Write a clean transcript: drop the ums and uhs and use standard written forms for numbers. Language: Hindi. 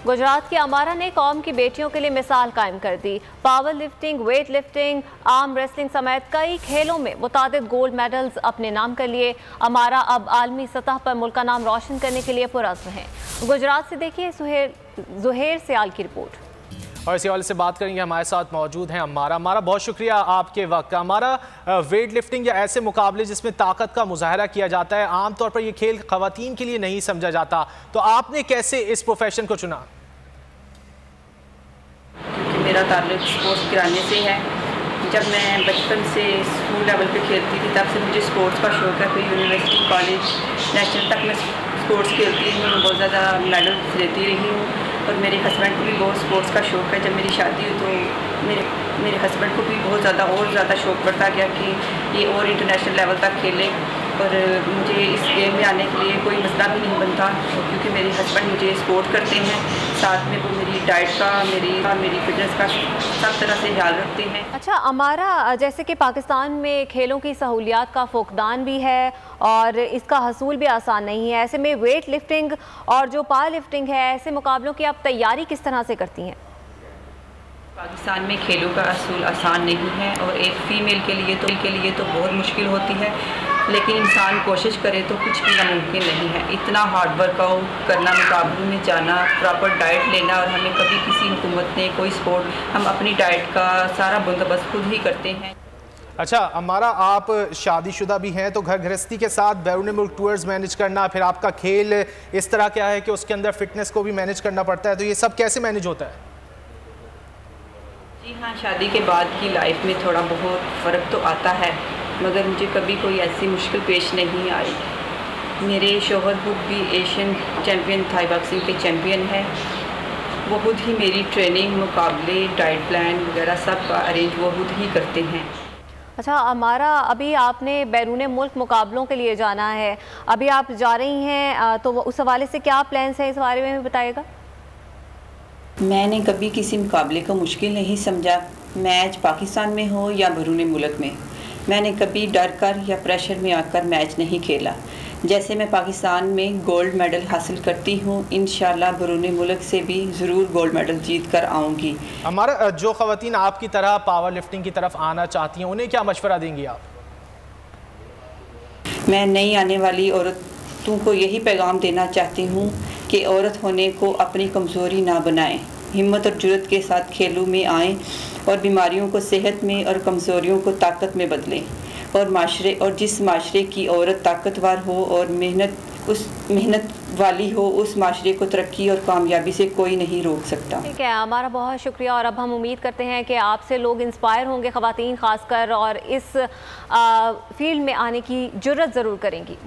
गुजरात की अमारा ने कौम की बेटियों के लिए मिसाल कायम कर दी। Power lifting, weight lifting, arm wrestling समेत कई खेलों में मुतादिद गोल्ड मेडल्स अपने नाम कर लिए। अमारा अब आलमी सतह पर मुल्क का नाम रोशन करने के लिए पुरअज़्म है। गुजरात से देखिए जुहेर सियाल की रिपोर्ट। और इसी हवाले से बात करेंगे, हमारे साथ मौजूद हैं अमारा। बहुत शुक्रिया आपके वक्त का। अमारा, वेट लिफ्टिंग या ऐसे मुकाबले जिसमें ताकत का मुजाहरा किया जाता है, आमतौर पर यह खेल खवातीन के लिए नहीं समझा जाता, तो आपने कैसे इस प्रोफेशन को चुना? क्योंकि मेरा ताल्लुक स्पोर्ट्स कराने से है। जब मैं बचपन से स्कूल लेवल पे खेलती थी तब से मुझे स्पोर्ट्स का शौक़ है। फिर यूनिवर्सिटी, कॉलेज, नेशनल तक मैं स्पोर्ट्स खेलती हूँ, बहुत ज़्यादा मेडल्स लेती रही हूँ। और मेरे हस्बैंड को भी बहुत स्पोर्ट्स का शौक़ है। जब मेरी शादी हुई तो मेरे हस्बैंड को भी बहुत ज़्यादा शौक़ बढ़ता गया कि ये और इंटरनेशनल लेवल तक खेले। और मुझे इस गेम में आने के लिए कोई मसला भी नहीं बनता, क्योंकि मेरे हस्बैंड मुझे सपोर्ट करते हैं। साथ में वो मेरी डाइट का, मेरी फिटनेस का सब तरह से ख्याल रखते हैं। अच्छा अमारा, जैसे कि पाकिस्तान में खेलों की सहूलियात का फुकदान भी है और इसका हसूल भी आसान नहीं है, ऐसे में वेट लिफ्टिंग और जो पावर लिफ्टिंग है, ऐसे मुकाबलों की आप तैयारी किस तरह से करती हैं? पाकिस्तान में खेलों का असूल आसान नहीं है और एक फ़ीमेल के लिए तो बहुत मुश्किल होती है, लेकिन इंसान कोशिश करे तो कुछ भी नामुमकिन नहीं है। इतना हार्ड वर्कआउट करना, मुकाबलों में जाना, प्रॉपर डाइट लेना, और हमें कभी किसी हुकूमत ने कोई सपोर्ट, हम अपनी डाइट का सारा बंदोबस्त खुद ही करते हैं। अच्छा अमारा, आप शादीशुदा भी हैं, तो घर गृहस्थी के साथ बैरून मुल्क टूर्स मैनेज करना, फिर आपका खेल इस तरह क्या है कि उसके अंदर फिटनेस को भी मैनेज करना पड़ता है, तो ये सब कैसे मैनेज होता है? जी हाँ, शादी के बाद की लाइफ में थोड़ा बहुत फ़र्क तो आता है, मगर मुझे कभी कोई ऐसी मुश्किल पेश नहीं आई। मेरे शोहर खुद भी एशियन चैम्पियन, थाई बॉक्सिंग के चैम्पियन है। वो खुद ही मेरी ट्रेनिंग, मुकाबले, डाइट प्लान वगैरह सब का अरेंज वो खुद ही करते हैं। अच्छा अमारा, अभी आपने बैरून मुल्क मुकाबलों के लिए जाना है, अभी आप जा रही हैं, तो उस हवाले से क्या प्लान्स हैं, इस बारे में भी बताइएगा। मैंने कभी किसी मुकाबले को मुश्किल नहीं समझा, मैच पाकिस्तान में हो या बैरून मुल्क में। मैंने कभी डर कर या प्रेशर में आकर मैच नहीं खेला। जैसे मैं पाकिस्तान में गोल्ड मेडल हासिल करती हूँ, इंशाल्लाह बैरून मुल्क से भी ज़रूर गोल्ड मेडल जीत कर आऊँगी। हमारा जो ख़वातीन आपकी तरह पावर लिफ्टिंग की तरफ आना चाहती हैं, उन्हें क्या मशवरा देंगी आप? मैं नई आने वाली औरतों को यही पैगाम देना चाहती हूँ कि औरत होने को अपनी कमज़ोरी ना बनाएं, हिम्मत और जुर्रत के साथ खेलों में आएं और बीमारियों को सेहत में और कमज़ोरियों को ताकत में बदलें। और जिस माशरे की औरत ताकतवर हो और मेहनत वाली हो, उस माशरे को तरक्की और कामयाबी से कोई नहीं रोक सकता। ठीक है, हमारा बहुत शुक्रिया। और अब हम उम्मीद करते हैं कि आपसे लोग इंस्पायर होंगे, ख़वातीन ख़ासकर, और इस फील्ड में आने की जुर्रत ज़रूर करेंगी।